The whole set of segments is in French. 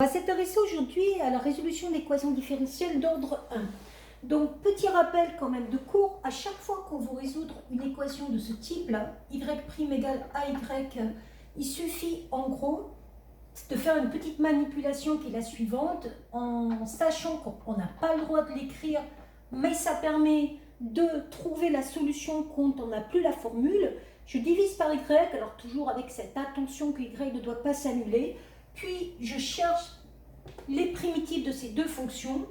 On va s'intéresser aujourd'hui à la résolution d'équations différentielles d'ordre 1. Donc, petit rappel quand même de cours, à chaque fois qu'on veut résoudre une équation de ce type-là, y' égale AY, il suffit en gros de faire une petite manipulation qui est la suivante, en sachant qu'on n'a pas le droit de l'écrire, mais ça permet de trouver la solution quand on n'a plus la formule. Je divise par Y, alors toujours avec cette attention que Y ne doit pas s'annuler. Puis je cherche les primitives de ces deux fonctions.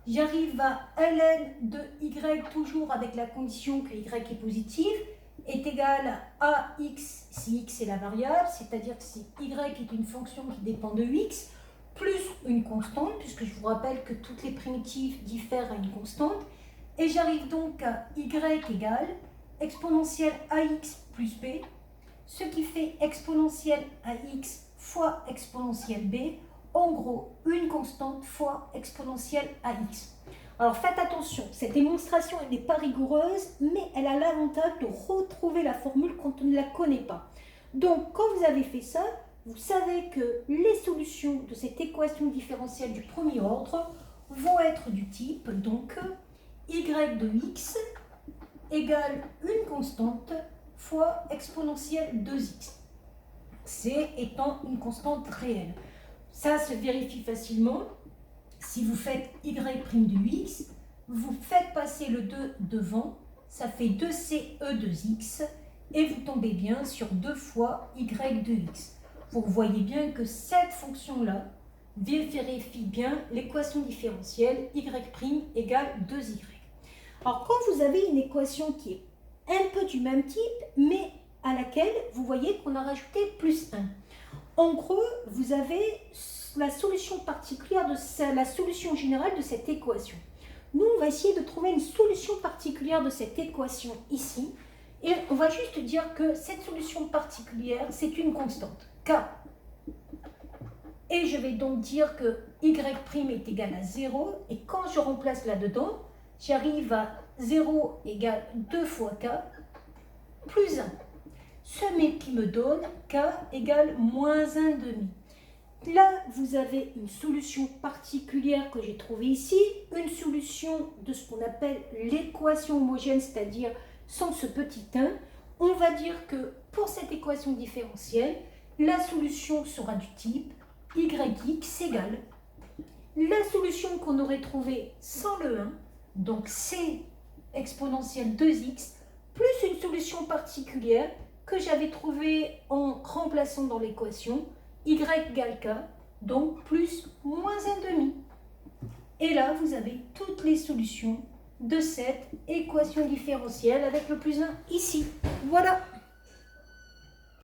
J'arrive à ln de y, toujours avec la condition que y est positive, est égal à x si x est la variable, c'est-à-dire que si y est une fonction qui dépend de x, plus une constante, puisque je vous rappelle que toutes les primitives diffèrent à une constante. Et j'arrive donc à y égale exponentielle ax plus b, ce qui fait exponentielle ax fois exponentielle b, en gros une constante fois exponentielle ax. Alors faites attention, cette démonstration elle n'est pas rigoureuse, mais elle a l'avantage de retrouver la formule quand on ne la connaît pas. Donc quand vous avez fait ça, vous savez que les solutions de cette équation différentielle du premier ordre vont être du type, donc y de x égale une constante fois exponentielle 2x. C étant une constante réelle. Ça se vérifie facilement. Si vous faites y' de x, vous faites passer le 2 devant, ça fait 2c e 2x, et vous tombez bien sur 2 fois y de x. Vous voyez bien que cette fonction-là vérifie bien l'équation différentielle y' égale 2y. Alors quand vous avez une équation qui est un peu du même type, mais à laquelle vous voyez qu'on a rajouté plus 1. En gros, vous avez la solution particulière la solution générale de cette équation. Nous, on va essayer de trouver une solution particulière de cette équation ici. Et on va juste dire que cette solution particulière, c'est une constante, k. Et je vais donc dire que y' est égal à 0. Et quand je remplace là-dedans, j'arrive à 0 égale 2 fois k plus 1. Ce qui me donne k égale moins 1 demi. Là, vous avez une solution particulière que j'ai trouvée ici, une solution de ce qu'on appelle l'équation homogène, c'est-à-dire sans ce petit 1. On va dire que pour cette équation différentielle, la solution sera du type yx égale la solution qu'on aurait trouvée sans le 1, donc c exponentielle 2x, plus une solution particulière que j'avais trouvée en remplaçant dans l'équation, y égale k, donc plus moins 1 demi. Et là, vous avez toutes les solutions de cette équation différentielle avec le plus 1 ici. Voilà.